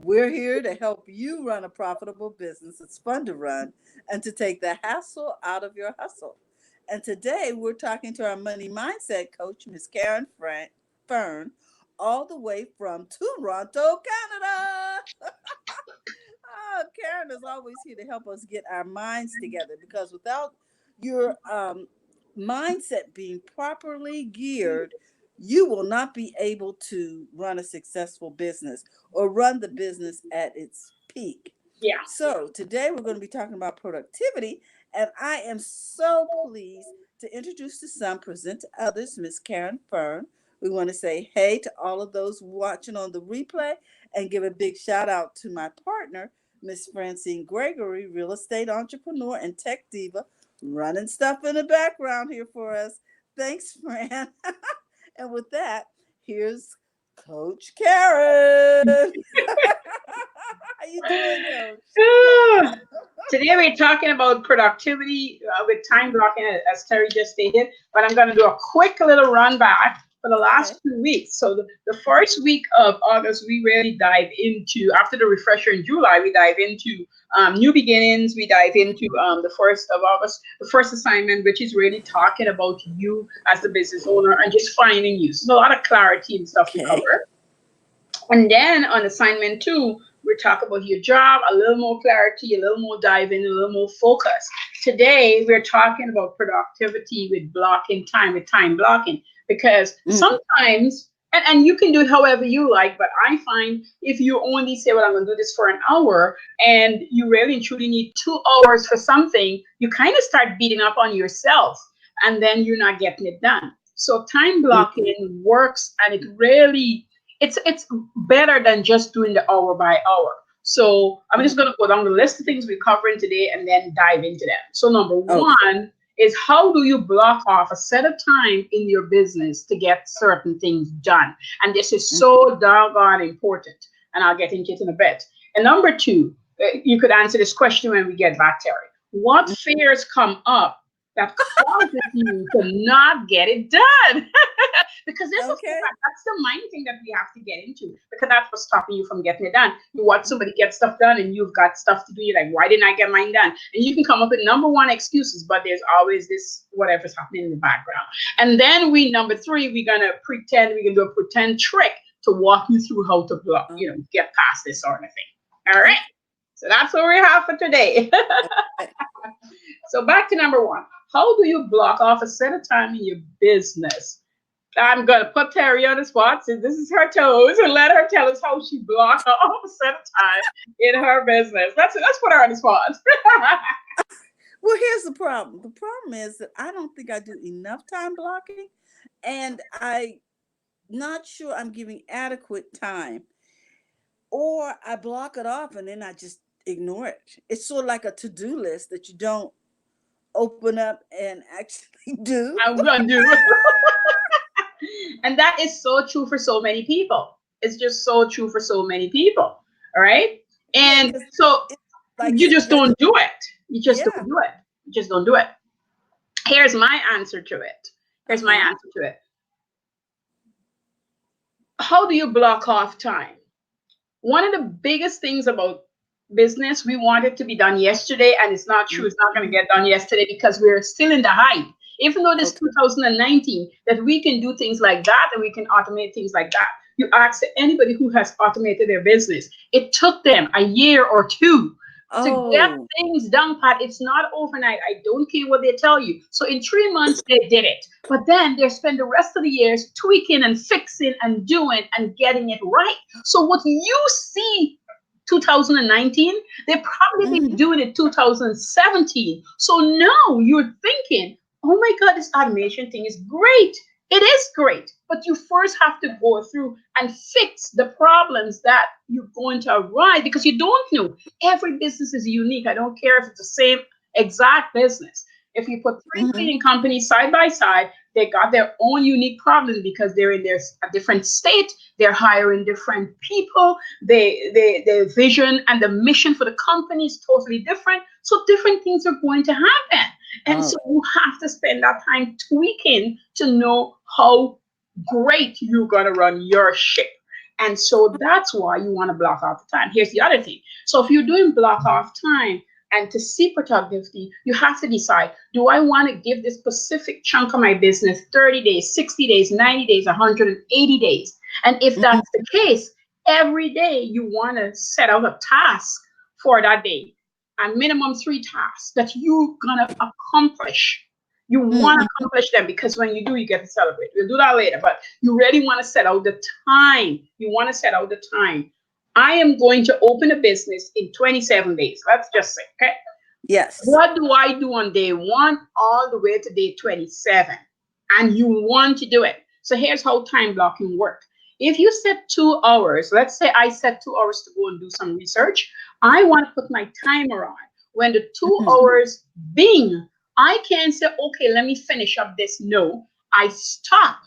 We're here to help you run a profitable business. It's fun to run and to take the hassle out of your hustle. And today we're talking to our money mindset coach, Miss Fern, all the way from Toronto, Canada. Oh, Karen is always here to help us get our minds together because without your mindset being properly geared, you will not be able to run a successful business or run the business at its peak. Yeah. So, today we're going to be talking about productivity, and I am so pleased to introduce to some, present to others, Miss Caren Fern. We want to say hey to all of those watching on the replay and give a big shout out to my partner, Miss Francine Gregory, real estate entrepreneur and tech diva, running stuff in the background here for us. Thanks, Fran. And with that, here's Coach Caren. How you doing, Coach? Ah, Today we're talking about productivity with time blocking, as Terry just stated. But I'm going to do a quick little run back for the Okay. last 2 weeks. So the first week of August, we really dive into, after the refresher in July, we dive into new beginnings. We dive into the 1st of August, the first assignment, which is really talking about you as the business owner and just finding you. So a lot of clarity and stuff to Okay. cover. And then on assignment 2, we talk about your job, a little more clarity, a little more diving, a little more focus. Today, we're talking about productivity with blocking time, with time blocking, because Mm. sometimes, and you can do it however you like, but I find if you only say, well, I'm going to do this for an hour, and you really and truly need 2 hours for something, you kind of start beating up on yourself, and then you're not getting it done. So time Mm-hmm. blocking works, and it really it's better than just doing the hour by hour. So I'm just going to go down the list of things we're covering today and then dive into them. So number Okay. one is, how do you block off a set of time in your business to get certain things done? And this is so doggone important. And I'll get into it in a bit. And number two, you could answer this question when we get back, Terry. What fears come up that causes you to not get it done? Because this is Okay. that's the main thing that we have to get into, because that's what's stopping you from getting it done. You watch somebody get stuff done and you've got stuff to do. You're like, why didn't I get mine done? And you can come up with number one excuses, but there's always this whatever's happening in the background. And then number three, we're gonna pretend we can do a pretend trick to walk you through how to block, Um, get past this sort of thing. All right. okay. So that's what we have for today. Okay. So back to number one. How do you block off a set of time in your business? I'm gonna put Terry on the spot since this is her toes and let her tell us how she blocked off a set of time in her business. Let's put her on the spot. Well, here's the problem. The problem is that I don't think I do enough time blocking, and I not sure I'm giving adequate time, or I block it off and then I just ignore it. It's sort of like a to-do list that you don't open up and actually do. I'm gonna do. And that is so true for so many people. It's just so true for so many people. All right. Yeah, And because so it's like you just don't do it. You just don't yeah. do it. You just don't do it. Here's my answer to it. Here's my Uh-huh. answer to it. How do you block off time? One of the biggest things about business, we want it to be done yesterday, and it's not true. It's not going to Mhm. get done yesterday because we're still in the hype. Even though this Okay. 2019 that we can do things like that and we can automate things like that. You ask anybody who has automated their business, it took them a year or two to get Oh. things done, Pat. It's not overnight. I don't care what they tell you. So in 3 months they did it, but then they spend the rest of the years tweaking and fixing and doing and getting it right. So what you see 2019, they probably been Hmm. doing it 2017. So now you're thinking, oh my God, this automation thing is great. It is great, but you first have to go through and fix the problems that you're going to arise, because you don't know. Every business is unique. I don't care if it's the same exact business. If you put three Hmm. cleaning companies side by side, they got their own unique problems because they're in a different state. They're hiring different people. The vision and the mission for the company is totally different. So different things are going to happen. And Oh. so you have to spend that time tweaking to know how great you're going to run your ship. And so that's why you want to block off the time. Here's the other thing. So if you're doing block off time and to see productivity, you have to decide, do I want to give this specific chunk of my business 30 days, 60 days, 90 days, 180 days? And if Mhm. that's the case, every day you want to set out a task for that day, a minimum 3 tasks that you're going to accomplish. You want to Mhm. accomplish them because when you do, you get to celebrate. We'll do that later, but you really want to set out the time. You want to set out the time. I am going to open a business in 27 days. Let's just say, okay? Yes. What do I do on day one all the way to day 27? And you want to do it. So here's how time blocking work. If you set 2 hours, let's say I set 2 hours to go and do some research, I want to put my timer on. When the two Mhm. hours bing, I can't say, okay, let me finish up this. No, I stop.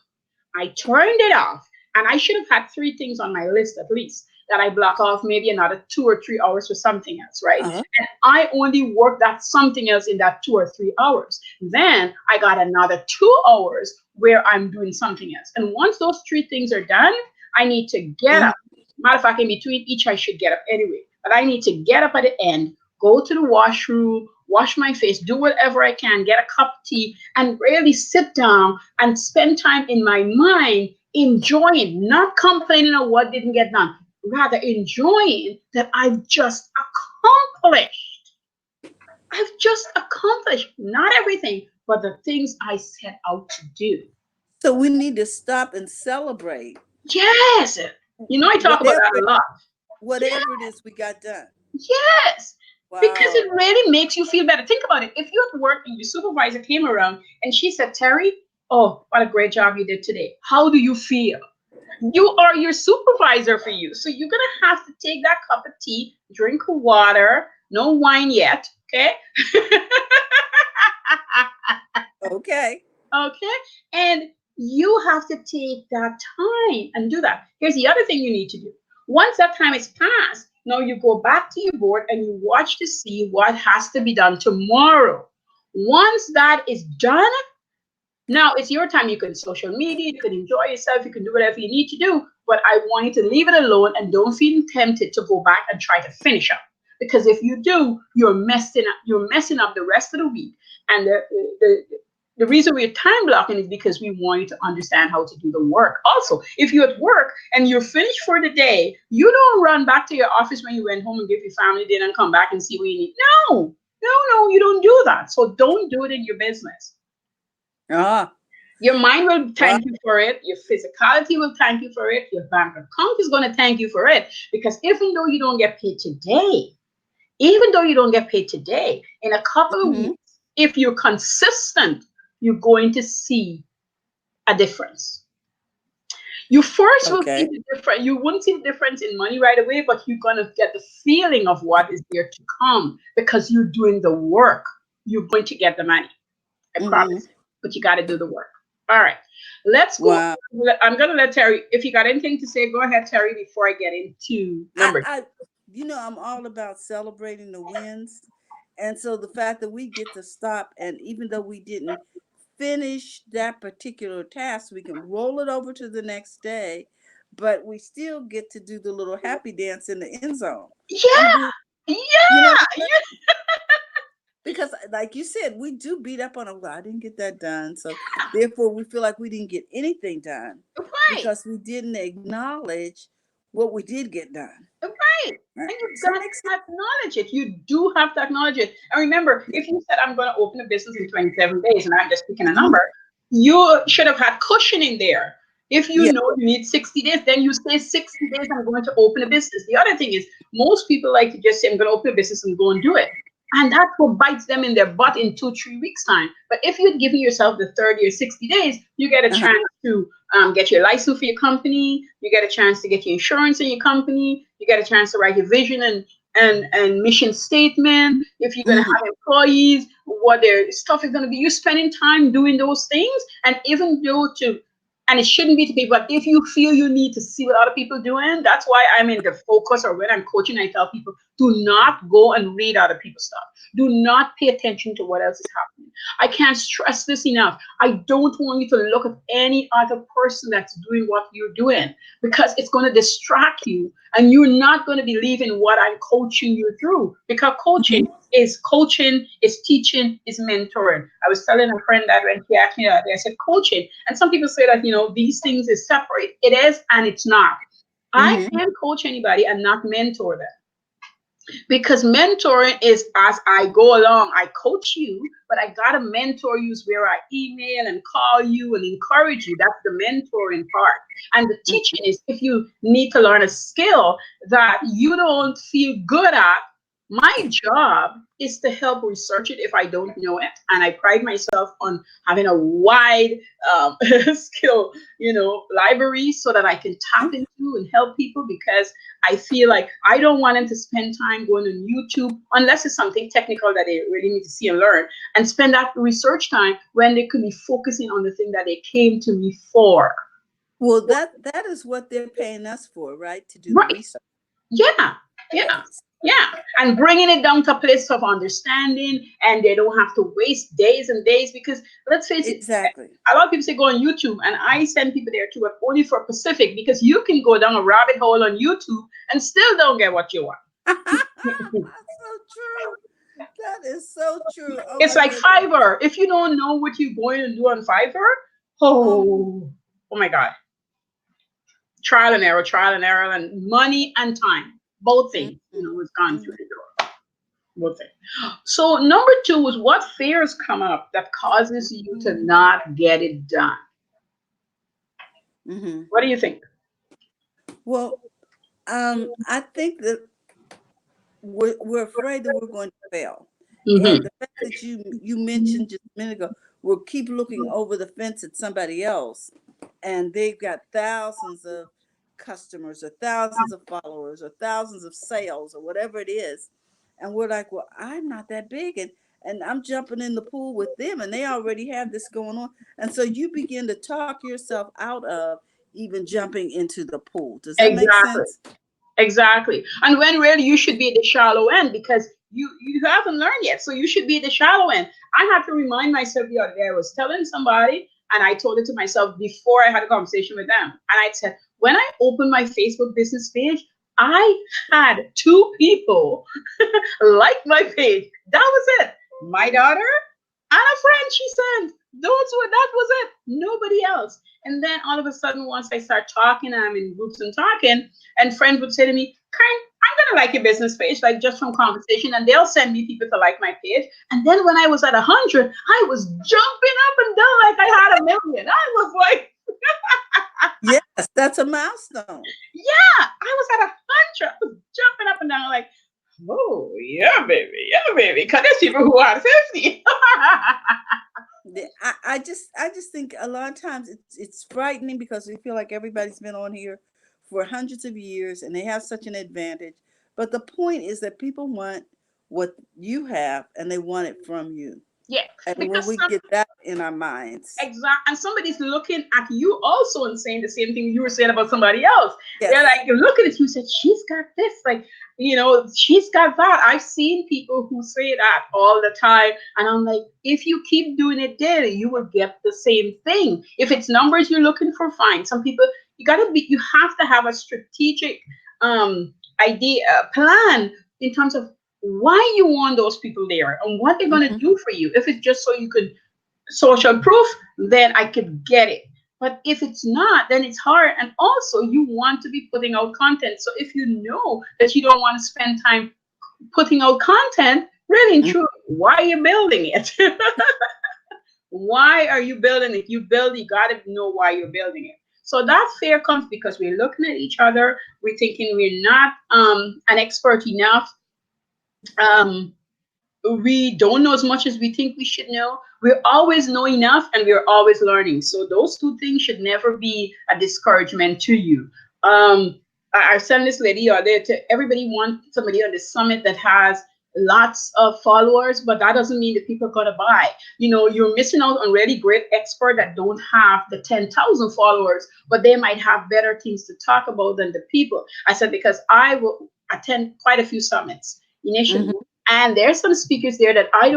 I turned it off. And I should have had 3 things on my list at least that I block off maybe another 2 or 3 hours for something else, right? Uh-huh. And I only work that something else in that 2 or 3 hours. Then I got another 2 hours where I'm doing something else. And once those 3 things are done, I need to get Mhm. up. Matter of fact, in between each, I should get up anyway. But I need to get up at the end, go to the washroom, wash my face, do whatever I can, get a cup of tea, and really sit down and spend time in my mind enjoying, not complaining of what didn't get done, rather enjoying that I've just accomplished. I've just accomplished not everything, but the things I set out to do. So we need to stop and celebrate Yes. I talk about that whatever a lot. whatever it is we got done. Yes. Because Wow. it really makes you feel better. Think about it. If you're at work and your supervisor came around and she said, Terry, oh, what a great job you did today. How do you feel? You are your supervisor for you. So you're going to have to take that cup of tea, drink water, no wine yet. Okay. Okay. Okay. And you have to take that time and do that. Here's the other thing you need to do. Once that time is passed, now you go back to your board and you watch to see what has to be done tomorrow. Once that is done, now it's your time. You can social media, you can enjoy yourself, you can do whatever you need to do. But I want you to leave it alone and don't feel tempted to go back and try to finish up. Because if you do, you're messing up the rest of the week. And the reason we're time blocking is because we want you to understand how to do the work. Also, if you're at work and you're finished for the day, you don't run back to your office when you went home and give your family dinner and come back and see what you need. No, no, no, you don't do that. So don't do it in your business. Ah. Your mind will Wow. thank you for it. Your physicality will thank you for it. Your bank account is going to thank you for it. Because even though you don't get paid today, even though you don't get paid today, in a couple of Hmm. weeks, if you're consistent, you're going to see a difference. You first will see Okay. the difference. You won't see the difference in money right away, but you're going to get the feeling of what is there to come because you're doing the work. You're going to get the money. I Hmm. promise you. But you got to do the work. All right. Let's go. Wow. I'm going to let Terry, if you got anything to say, go ahead, Terry, before I get into I, number. I, I'm all about celebrating the wins. And so the fact that we get to stop, and even though we didn't finish that particular task, we can roll it over to the next day, but we still get to do the little happy dance in the end zone. I'm Yeah. doing, Yeah. you know, Yeah. because like you said, we do beat up on them. "Well, I didn't get that done." So therefore we feel like we didn't get anything done Right. because we didn't acknowledge what we did get done. Right. Right? And you Does that got make sense? to acknowledge it. You do have to acknowledge it. And remember, if you said, I'm going to open a business in 27 days, and I'm just picking a Mhm. number, you should have had cushion in there. If you Yeah. know you need 60 days, then you say 60 days, I'm going to open a business. The other thing is, most people like to just say, I'm going to open a business and go and do it. And that's what bites them in their butt in 2, 3 weeks' time. But if you'd given yourself the 30 or 60 days, you get a Uh-huh. chance to get your license for your company. You get a chance to get your insurance in your company. You get a chance to write your vision and mission statement. If you're going to Mhm. have employees, what their stuff is going to be. You're spending time doing those things. And even though to And it shouldn't be to people. But if you feel you need to see what other people doing, that's why I'm in the focus. Or when I'm coaching, I tell people, do not go and read other people's stuff. Do not pay attention to what else is happening. I can't stress this enough. I don't want you to look at any other person that's doing what you're doing, because it's going to distract you and you're not going to believe in what I'm coaching you through. Because coaching, is teaching, is mentoring. I was telling a friend that when she asked me that, I said coaching. And some people say that, these things is separate. It is and it's not. I Mm-hmm. can't coach anybody and not mentor them, because mentoring is as I go along. I coach you, but I gotta mentor you is where I email and call you and encourage you. That's the mentoring part. And the teaching is if you need to learn a skill that you don't feel good at. My job is to help research it if I don't know it, and I pride myself on having a wide skill, library, so that I can tap into and help people, because I feel like I don't want them to spend time going on YouTube unless it's something technical that they really need to see and learn, and spend that research time when they could be focusing on the thing that they came to me for. Well, that is what they're paying us for, right? To do the Right. research. Yeah. Yeah. Yes. Yeah. And bringing it down to a place of understanding, and they don't have to waste days and days, because let's face it, Exactly. a lot of people say go on YouTube, and I send people there too, but only for Pacific, because you can go down a rabbit hole on YouTube and still don't get what you want. That's so true. That is so true. Oh It's my like goodness. Fiverr. If you don't know what you're going to do on Fiverr, Um, oh my God. Trial and error, and money and time. Both things, mm, has gone through mm, the door. Both things. So number two was, what fears come up that causes you to mm, not get it done? mm. What do you think? Well, I think that we're afraid that we're going to fail. And Mm-hmm. the fact that you mentioned just a minute ago, we'll keep looking over the fence at somebody else, and they've got thousands of customers or thousands of followers or thousands of sales or whatever it is, and we're like, well, I'm not that big, and I'm jumping in the pool with them, and they already have this going on, and so you begin to talk yourself out of even jumping into the pool. Does that make Exactly. sense? Exactly. And when really you should be at the shallow end, because you haven't learned yet. So you should be at the shallow end. I had to remind myself the other day. I was telling somebody, and I told it to myself before I had a conversation with them. And I said, when I opened my Facebook business page, I had two people like my page. That was it. My daughter and a friend she sent. That was it. Nobody else. And then all of a sudden, once I start talking, I'm in groups and talking, and friends would say to me, Karen, I'm gonna like your business page, like just from conversation, and they'll send me people to like my page. And then when I was at 100, I was jumping up and down like I had a million. I was like, Yes, that's a milestone. yeah, I was at 100. I was jumping up and down like, oh yeah, baby. Cause there's people who are 50. I just think a lot of times it's frightening because we feel like everybody's been on here for hundreds of years and they have such an advantage. But the point is that people want what you have and they want it from you. Yeah, And when because we get that in our minds, and somebody's looking at you also and saying the same thing you were saying about somebody else. They're yes. like, look at it. You said she's got this, like, she's got that. I've seen people who say that all the time, and I'm like, if you keep doing it daily, you will get the same thing. If it's numbers you're looking for, fine. Some people, you have to have a strategic idea, plan in terms of why you want those people there and what they're going to Mhm. do for you. If it's just so you could social proof, then I could get it. But if it's not, then it's hard. And also, you want to be putting out content. So if you know that you don't want to spend time putting out content, really and Mm. truly, why are you building it? Why are you building it? You got to know why you're building it. So that fear comes because we're looking at each other, we're thinking we're not an expert enough. Um, we don't know as much as we think we should know. We always know enough and we're always learning. So those two things should never be a discouragement to you. I sent this lady out there to everybody want somebody on the summit that has lots of followers, but that doesn't mean that people are gonna buy. You're missing out on really great experts that don't have the 10,000 followers, but they might have better things to talk about than the people. I said because I will attend quite a few summits initially, Mm-hmm. and there's some speakers there that I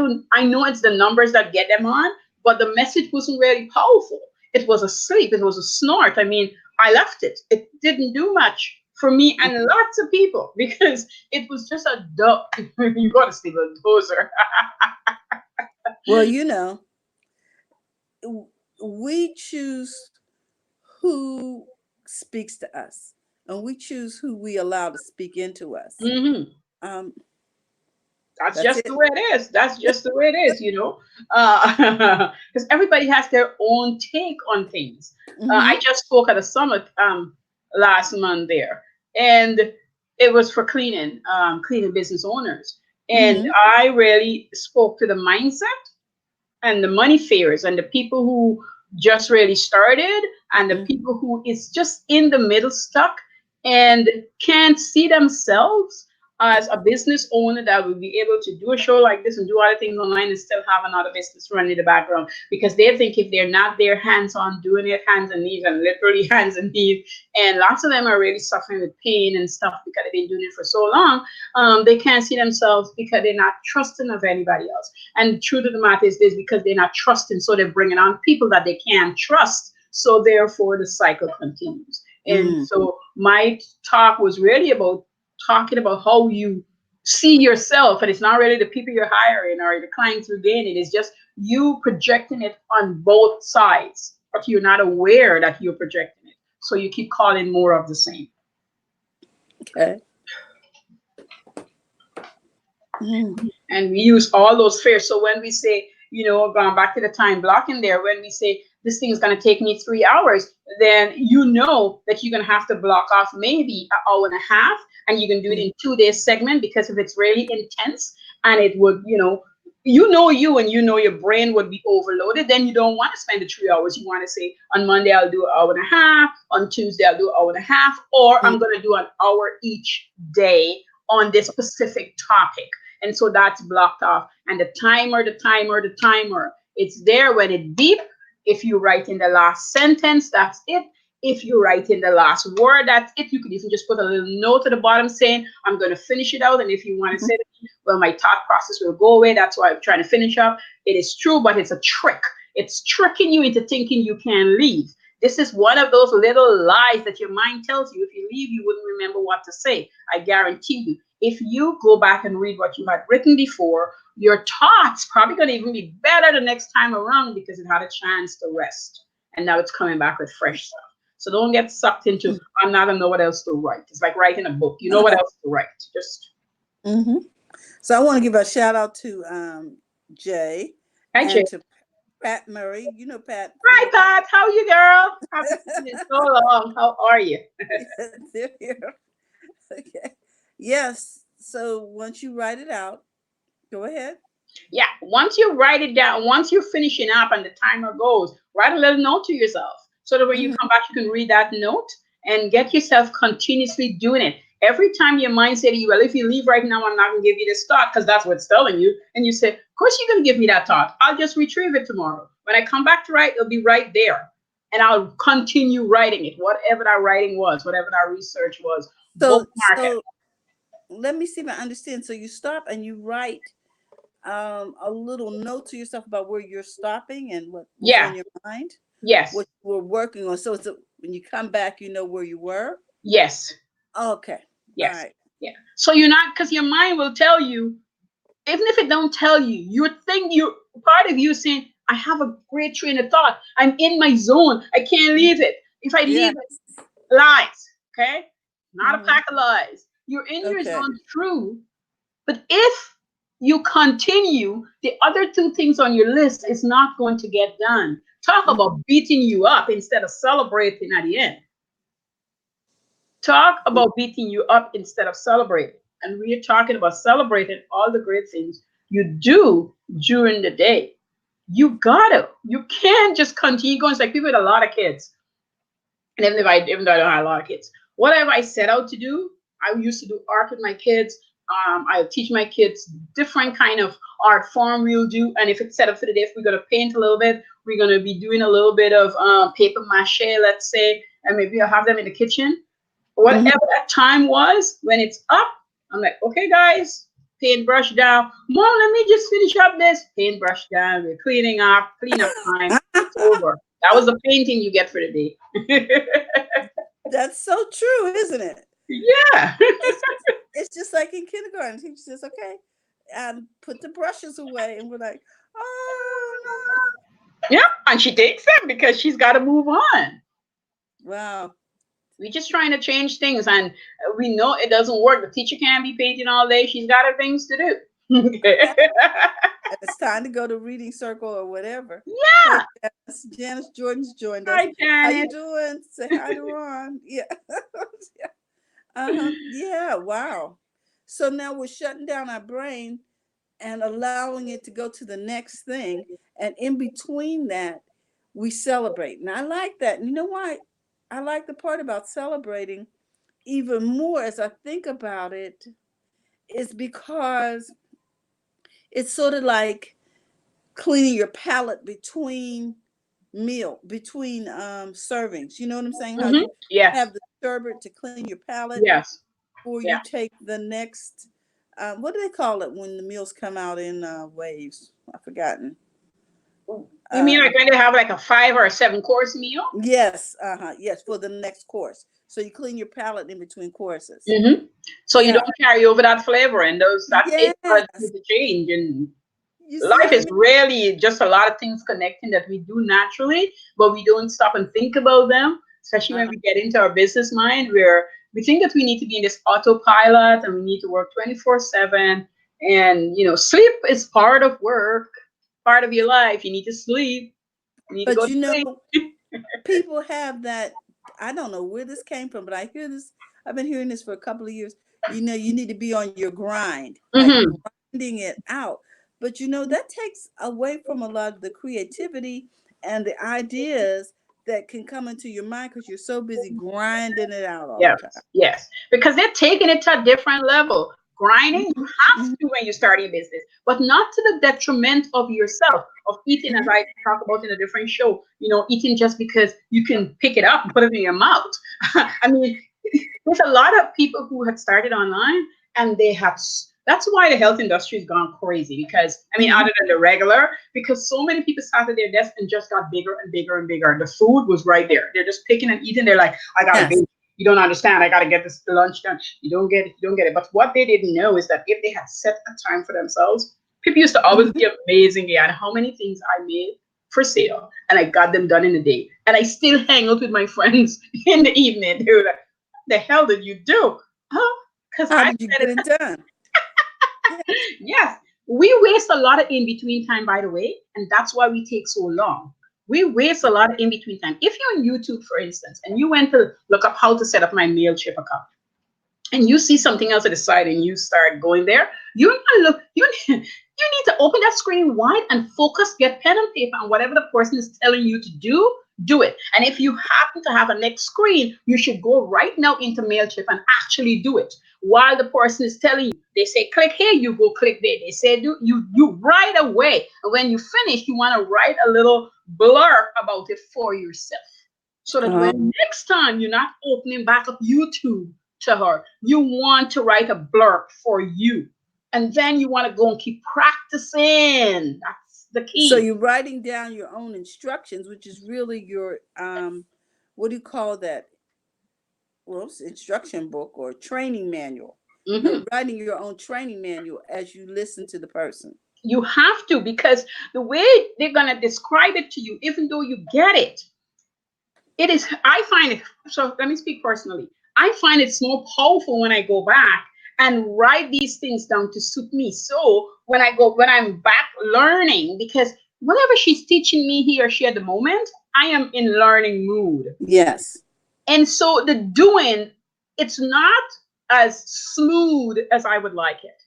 know it's the numbers that get them on, but the message wasn't really powerful. It was a sleep, it was a snort. I mean, I left it. It didn't do much for me and Mm-hmm. lots of people because it was just a duck. You got to sleep a dozer. Well, we choose who speaks to us, and we choose who we allow to speak into us. Hmm. Um, That's that's just the it. way it is. That's just the way it is, because everybody has their own take on things. I Mm-hmm. just spoke at a summit last month there, and it was for cleaning business owners, and Mm-hmm. I really spoke to the mindset and the money fears and the people who just really started and the Mm-hmm. people who is just in the middle stuck and can't see themselves as a business owner that will be able to do a show like this and do other things online and still have another business running in the background because they think if they're not there hands on doing it hands and knees and literally hands and knees and lots of them are really suffering with pain and stuff because they've been doing it for so long. They can't see themselves because they're not trusting of anybody else. And the truth of the matter is this because they're not trusting, so they're bringing on people that they can't trust. So therefore, the cycle continues. And Mm-hmm. so my talk was really about talking about how you see yourself, and it's not really the people you're hiring or the clients you're gaining. It's just you projecting it on both sides, but you're not aware that you're projecting it. So you keep calling more of the same. Okay. Mm-hmm. And we use all those fears. So when we say, going back to the time blocking there, when we say this thing is going to take me 3 hours, then you know that you're going to have to block off maybe an hour and a half, and you can do it in 2 days segment because if it's really intense and it would, you and your brain would be overloaded, then you don't want to spend the 3 hours. You want to say on Monday I'll do an hour and a half, on Tuesday I'll do an hour and a half, or I'm going to do an hour each day on this specific topic. And so that's blocked off. And the timer, it's there when it beep. If you write in the last sentence, that's it. If you write in the last word, that's it. You could even just put a little note at the bottom saying, I'm going to finish it out. And if you want to say, well, my thought process will go away. That's why I'm trying to finish up. It is true, but it's a trick. It's tricking you into thinking you can leave. This is one of those little lies that your mind tells you. If you leave, you wouldn't remember what to say. I guarantee you. If you go back and read what you had written before, your thoughts probably going to even be better the next time around because it had a chance to rest. And now it's coming back with fresh stuff. So don't get sucked into, I'm not going to know what else to write. It's like writing a book. You know what else to write. Just, Mm-hmm. So I want to give a shout out to Jay hi, Jay. and to Pat Murray. You know Pat. Hi, Pat. How are you, girl? Haven't seen you in so long. How are you? They're here. Okay. Yes. So once you write it out, go ahead. Yeah, once you write it down, once you're finishing up and the timer goes, write a little note to yourself so that when you Mm-hmm. come back, you can read that note and get yourself continuously doing it. Every time your mind says to you, well, if you leave right now, I'm not going to give you this thought because that's what it's telling you. And you say, of course, you're going to give me that thought. I'll just retrieve it tomorrow. When I come back to write, it'll be right there. And I'll continue writing it, whatever that writing was, whatever that research was, So bookmark it. so let me see if I understand. So you stop and you write a little note to yourself about where you're stopping and what was Yeah, on your mind, yes, what you were working on. So when you come back, you know where you were. yes. Okay. All Yes. right. Yeah. So you're not because your mind will tell you, even if it don't tell you, you think you part of you saying, I have a great train of thought. I'm in my zone. I can't leave it. If I Yeah. leave it, lies. Okay? Not a Mm-hmm. pack of lies. You're in your Okay. zone true. But if you continue, the other two things on your list is not going to get done. Talk Mm-hmm. about beating you up instead of celebrating at the end. Talk about beating you up instead of celebrating. And we are talking about celebrating all the great things you do during the day. You gotta. You can't just continue going. It's like people with a lot of kids. And even though I don't have a lot of kids, whatever I set out to do, I used to do art with my kids. I'll teach my kids different kind of art form we'll do. And if it's set up for the day, if we're going to paint a little bit, we're going to be doing a little bit of paper mache, let's say, and maybe I'll have them in the kitchen. Whatever Mhm. that time was, when it's up, I'm like, okay, guys, paintbrush down. Mom, let me just finish up this. Paintbrush down. We're cleaning up, clean up time. It's over. That was the painting you get for the day. That's so true, isn't it? Yeah. It's just like in kindergarten. Teacher says, "Okay, and put the brushes away," and we're like, "Oh Yeah. And she takes them because she's got to move on. no!" Wow. We're just trying to change things, and we know it doesn't work. The teacher can't be painting all day. She's got her things to do. Yeah. And it's time to go to reading circle or whatever. Hey, Yeah. Janice. Janice Jordan's joined us. Hi, How you Janet. doing? Say hi to Ron. Yeah. Yeah. Uh-huh. Yeah. Wow. So now we're shutting down our brain and allowing it to go to the next thing. And in between that, we celebrate. And I like that. And you know why? I like the part about celebrating even more as I think about it, is because it's sort of like cleaning your palate between servings. You know what I'm saying? How Hmm. you Yes. have the sherbet to clean your palate Yes. before you Yeah. take the next. What do they call it when the meals come out in waves? I've forgotten. You mean Uh, like when they have like a 5 or 7 course meal? yes, yes, for the next course. So you clean your palate in between courses. Hmm. So you Yeah. don't carry over that flavor and those that taste buds need Yes. to change. And You see life what I is mean? really just a lot of things connecting that we do naturally, but we don't stop and think about them, especially when Uh-huh. we get into our business mind where we think that we need to be in this autopilot and we need to work 24/7. And, sleep is part of work, part of your life. You need to sleep. You need to go But to you know, sleep. people have that. I don't know where this came from, but I hear this. I've been hearing this for a couple of years. You know, you need to be on your grind, like Hmm. grinding it out. But you know, that takes away from a lot of the creativity and the ideas that can come into your mind because you're so busy grinding it out all the Yes, time. yes, because they're taking it to a different level. Grinding, you Mhm, have mhm, to when you start your business, but not to the detriment of yourself, of eating, as mhm. I talk about in a different show. Eating just because you can pick it up and put it in your mouth. I mean, there's a lot of people who had started online and they have. That's why the health industry has gone crazy because, I mean, Mhm. other than the regular, because so many people sat at their desk and just got bigger and bigger and bigger. The food was right there. They're just picking and eating. They're like, I gotta Yes. be. You don't understand. I gotta get this lunch done. You don't get it. You don't get it. But what they didn't know is that if they had set a time for themselves, people used to always Mhm. be amazing at how many things I made for sale and I got them done in a day. And I still hang out with my friends in the evening. They were like, the hell did you do? Huh? Because How I did you said get it. it done? Yeah. Yes, we waste a lot of in between time, by the way, and that's why we take so long. We waste a lot of in between time. If you're on YouTube, for instance, and you went to look up how to set up my Mailchimp account, and you see something else at the side and you start going there, you need look you need to open that screen wide and focus, get pen and paper, and whatever the person is telling you to do it. And if you happen to have a next screen, you should go right now into Mailchimp and actually do it while the person is telling you. They say click here, you go click there. They say do you right away. And when you finish, you want to write a little blurb about it for yourself. So that when Um, next time you're not opening back up YouTube to her. You want to write a blurb for you. And then you want to go and keep practicing. That's the so key. you're writing down your own instructions, which is really your what do you call that? Well, it's instruction book or training manual. You're Hmm. writing your own training manual as you listen to the person. You have to, because the way they're going to describe it to you, even though you get it, it is, I find it, so let me speak personally. I find it's more powerful when I go back and write these things down to suit me. So when I'm back learning, because whatever she's teaching me, he or she at the moment, I am in learning mood. Yes. And so the doing, it's not as smooth as I would like it.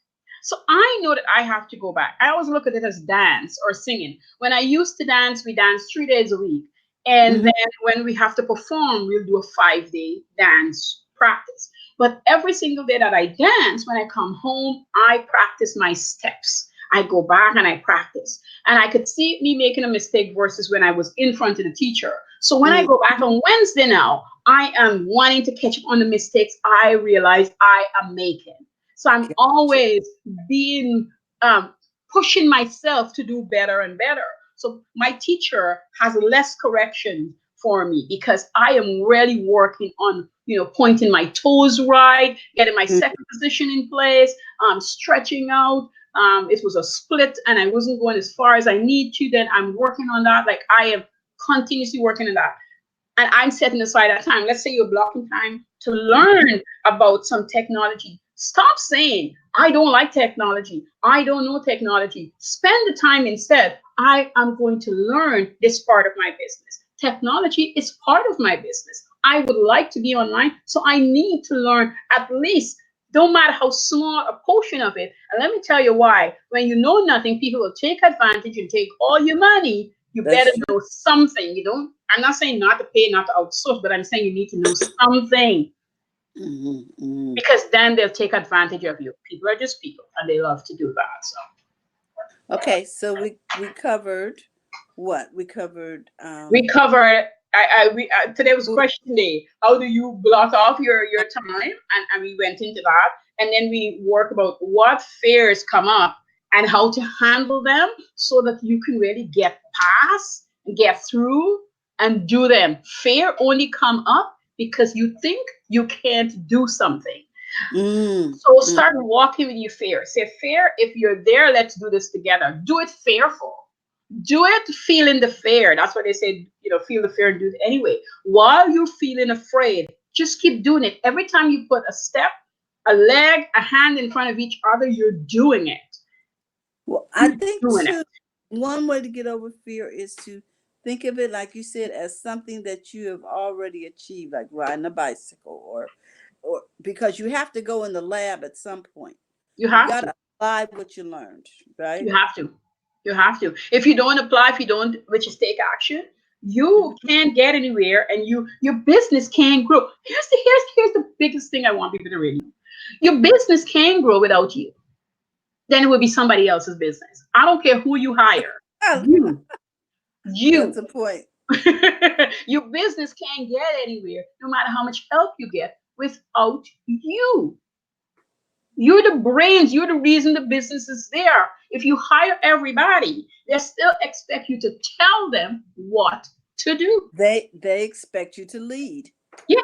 So I know that I have to go back. I always look at it as dance or singing. When I used to dance, we danced 3 days a week. And Hmm. then when we have to perform, we'll do a 5 day dance practice. But every single day that I dance, when I come home, I practice my steps. I go back and I practice. And I could see me making a mistake versus when I was in front of the teacher. So when I Mm, go back on Wednesday now, I am wanting to catch up on the mistakes I realize I am making. So I'm gotcha. always being pushing myself to do better and better. So my teacher has less correction for me because I am really working on, pointing my toes right, getting my Mm, second position in place, stretching out. It was a split and I wasn't going as far as I need to. Then I'm working on that. Like I am continuously working on that, and I'm setting aside that time. Let's say you're blocking time to learn about some technology. Stop saying, I don't like technology. I don't know technology. Spend the time instead. I am going to learn this part of my business. Technology is part of my business. I would like to be online, so I need to learn at least, don't matter how small a portion of it. And let me tell you why. When you know nothing, people will take advantage and take all your money. You better that's true. know something. You don't, I'm not saying not to pay, not to outsource, but I'm saying you need to know something Hmm. Hmm. because then they'll take advantage of you. People are just people and they love to do that. So Okay, so we covered what? We covered we covered. Today was who, question day. How do you block off your time? And we went into that, and then we work about what fears come up and how to handle them so that you can really get past, get through, and do them. Fear only come up because you think you can't do something. mm, So mm, start walking with your fear. Say, fear, if you're there, let's do this together. Do it fearful. Do it feeling the fear. That's what they say, feel the fear and do it anyway. While you're feeling afraid, just keep doing it. Every time you put a step, a leg, a hand in front of each other, you're doing it. well, I You're think doing it. too, one way to get over fear is to think of it, like you said, as something that you have already achieved, like riding a bicycle, or because you have to go in the lab at some point. You You have got to. to apply what you learned, right? You have to. You have to. If you don't apply, if you don't, which is take action, you Mhm. can't get anywhere, and your business can't grow. Here's the biggest thing I want people to really know. Your business can grow without you. Then it will be somebody else's business. I don't care who you hire. You, That's you. a point. Your business can't get anywhere no matter how much help you get without you. You're the brains. You're the reason the business is there. If you hire everybody, they still expect you to tell them what to do. They expect you to lead. Yeah,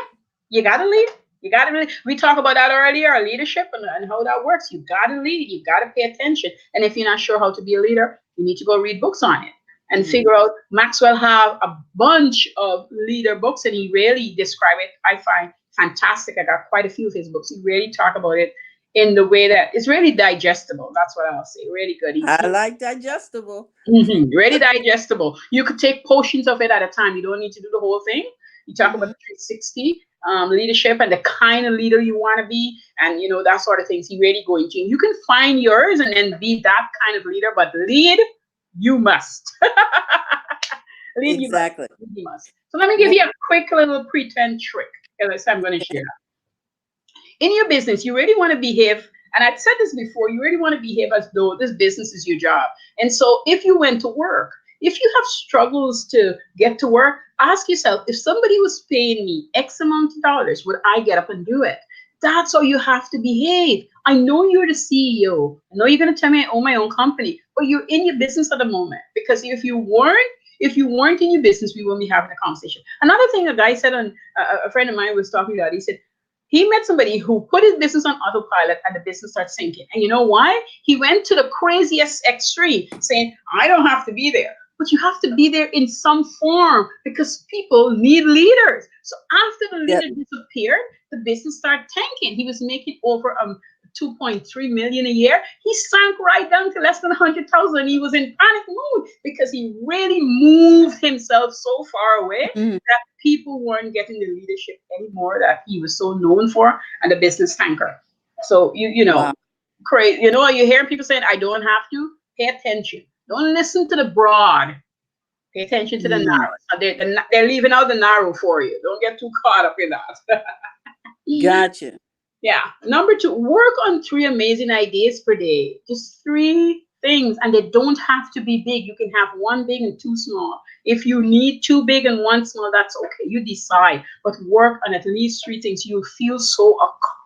you gotta lead. You gotta really. We talked about that earlier, leadership and how that works. You gotta lead. You gotta pay attention. And if you're not sure how to be a leader, you need to go read books on it and Mm. figure out. Maxwell have a bunch of leader books, and he really describe it. I find fantastic. I got quite a few of his books. He really talk about it in the way that it's really digestible. That's what I'll say. Really good. I like digestible. Really digestible. You could take portions of it at a time. You don't need to do the whole thing. You talk about Hmm. the 360 leadership and the kind of leader you want to be, and that sort of things. You really go into. You can find yours and then be that kind of leader, but lead, you must. Lead, you must. Exactly. Lead, you must. So let me give Well, you a quick little pretend trick. As I'm going to share in your business, you really want to behave, and I've said this before, you really want to behave as though this business is your job. And so if you went to work, if you have struggles to get to work, ask yourself, if somebody was paying me X amount of dollars, would I get up and do it? That's how you have to behave. I know you're the CEO. I know you're going to tell me I own my own company, but you're in your business at the moment. Because if you weren't in your business, we won't be having a conversation. Another thing a guy said on a friend of mine was talking about, he said, he met somebody who put his business on autopilot and the business started sinking. And you know why? He went to the craziest extreme, saying, I don't have to be there. But you have to be there in some form because people need leaders. So after the yeah. leader disappeared, the business started tanking. He was making over 2.3 million a year. He sank right down to less than 100,000. He was in panic mode because he really moved himself so far away Mhm. that people weren't getting the leadership anymore that he was so known for, and the business tanker. So Wow. crazy. You hear people saying, "I don't have to." Pay attention. Don't listen to the broad. Pay attention to the Mm. narrow. So they're leaving out the narrow for you. Don't get too caught up in that. Gotcha. Yeah. Number two, work on three amazing ideas per day. Just three things, and they don't have to be big. You can have one big and two small. If you need two big and one small, that's okay. You decide. But work on at least three things. You'll feel so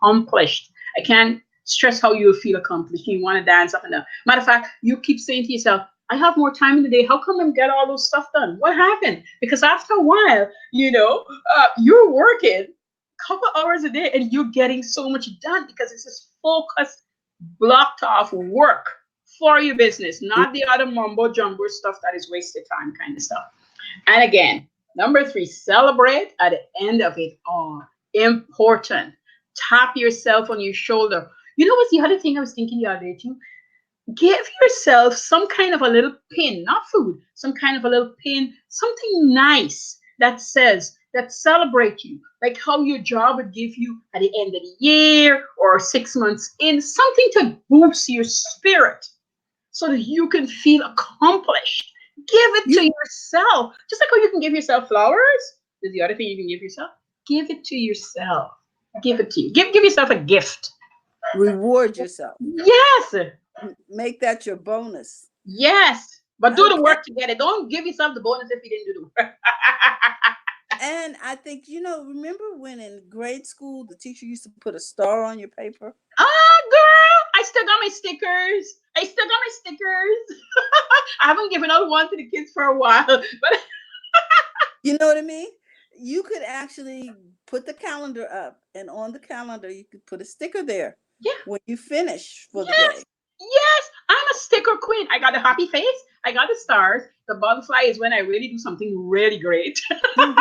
accomplished. I can't stress how you'll feel accomplished. You want to dance up and down. Matter of fact, you keep saying to yourself, I have more time in the day. How come I get all those stuff done? What happened? Because after a while, you're working couple hours a day and you're getting so much done because it's this focused, blocked off work for your business, not the other mumbo jumbo stuff that is wasted time kind of stuff. And again, number three, celebrate at the end of it all. Important. Tap yourself on your shoulder. You know what's the other thing I was thinking the other day too? Give yourself some kind of a little pin, not food, some kind of a little pin, something nice that says, that celebrate you, like how your job would give you at the end of the year or 6 months in, something to boost your spirit so that you can feel accomplished. Give it You to yourself. Just like how you can give yourself flowers, there's the other thing you can give yourself. Give it to yourself. Give it to you. Give yourself a gift. reward yourself. Yes. Make that your bonus. Yes, but do the Okay. work to get it. Don't give yourself the bonus if you didn't do the work. And I think, remember when in grade school the teacher used to put a star on your paper? Ah, girl, I still got my stickers. I still got my stickers. I haven't given out one to the kids for a while, but You know what I mean? You could actually put the calendar up, and on the calendar, you could put a sticker there yeah, when you finish for the day. yes, yes, I'm a sticker queen. I got the happy face. I got the stars. The butterfly is when I really do something really great. Hmm.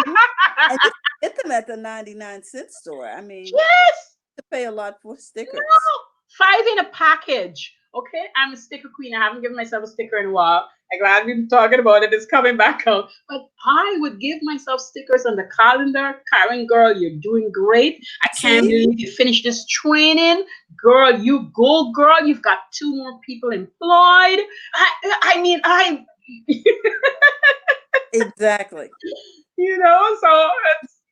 And you can get them at the 99-cent store. I mean, Yes. to pay a lot for stickers. No, five in a package. Okay, I'm a sticker queen. I haven't given myself a sticker in a while. I'm glad we've been talking about it. It's coming back out. But I would give myself stickers on the calendar. Karen, girl, you're doing great. I can't See? believe you finished this training. Girl, you go, girl. You've got two more people employed. I mean, Exactly. so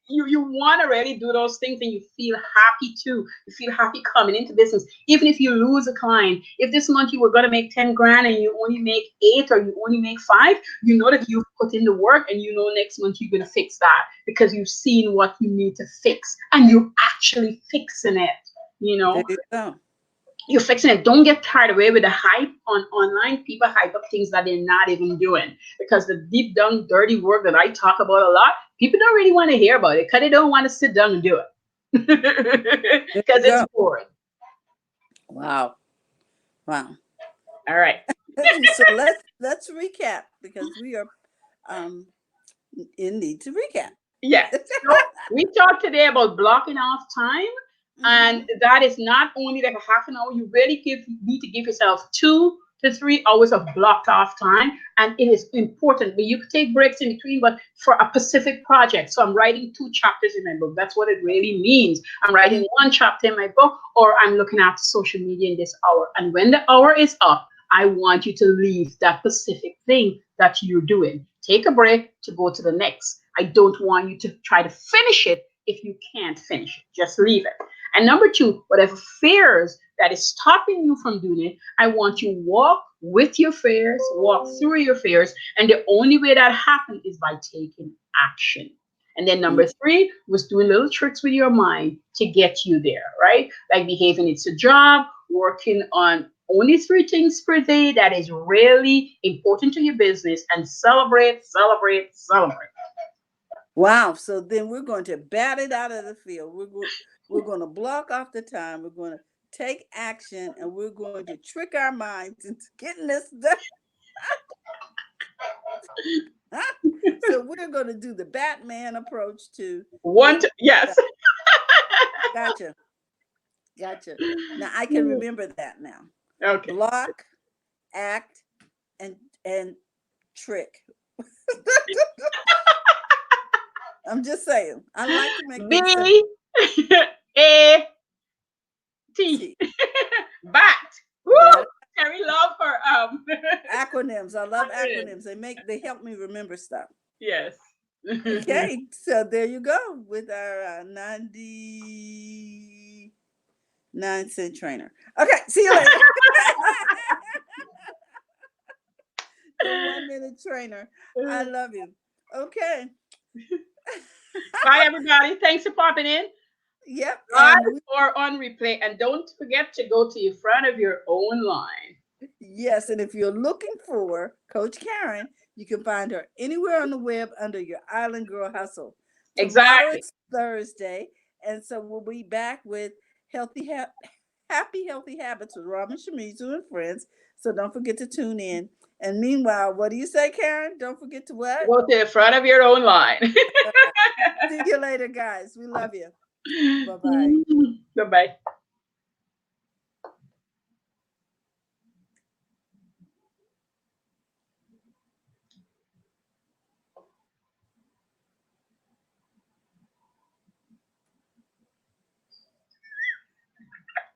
you want to really do those things and you feel happy too. You feel happy coming into business. Even if you lose a client, if this month you were going to make 10 grand and you only make eight or you only make five, you know that you've put in the work and you know next month you're going to fix that because you've seen what you need to fix and you're actually fixing it. You There know, you go. you're fixing it. Don't get carried away with the hype on online. People hype up things that they're not even doing because the deep down dirty work that I talk about a lot, people don't really want to hear about it because they don't want to sit down and do it There because you it's go. boring. Wow. Wow. All right. So let's recap because we are um in need to recap. Yes. So we talked today about blocking off time. And Hmm. that is not only like a half an hour, you really need to give yourself 2 to 3 hours of blocked off time. And it is important. But you could take breaks in between, but for a specific project. So I'm writing 2 chapters in my book. That's what it really means. I'm writing 1 chapter in my book, or I'm looking after social media in this hour. And when the hour is up, I want you to leave that specific thing that you're doing. Take a break to go to the next. I don't want you to try to finish it if you can't finish it. Just leave it. And number two, whatever fears that is stopping you from doing it, I want you walk with your fears, walk through your fears. And the only way that happens is by taking action. And then number three was doing little tricks with your mind to get you there, right? Like behaving it's a job, working on only 3 things per day that is really important to your business, and celebrate, celebrate, celebrate. Wow. So then we're going to bat it out of the field. We're going to block off the time. We're going to take action, and we're going to trick our minds into getting this done. So we're going to do the Batman approach to getting Yes. done. Gotcha. Gotcha. Now I can remember that now. Okay. Block, act, and trick. I'm just saying. I like to make things simple. B A T. See Bat. Woo! that Terry love her acronyms. I love acronym. acronyms. They help me remember stuff. Yes. Okay, so there you go with our 90. 9-cent trainer. Okay, see you later. The 1 minute trainer. I love you. Okay. Bye, everybody. Thanks for popping in. Yep. And Live or on replay. And don't forget to go to the front of your own line. yes, and if you're looking for Coach Caren, you can find her anywhere on the web under your Island Girl Hustle. Tomorrow Exactly. it's Thursday, and so we'll be back with happy healthy habits with Robin Shimizu and friends. So don't forget to tune in. And meanwhile, what do you say, Caren? Don't forget to what? Go to the front of your own line. See you later, guys. We love you. Bye bye. Bye bye.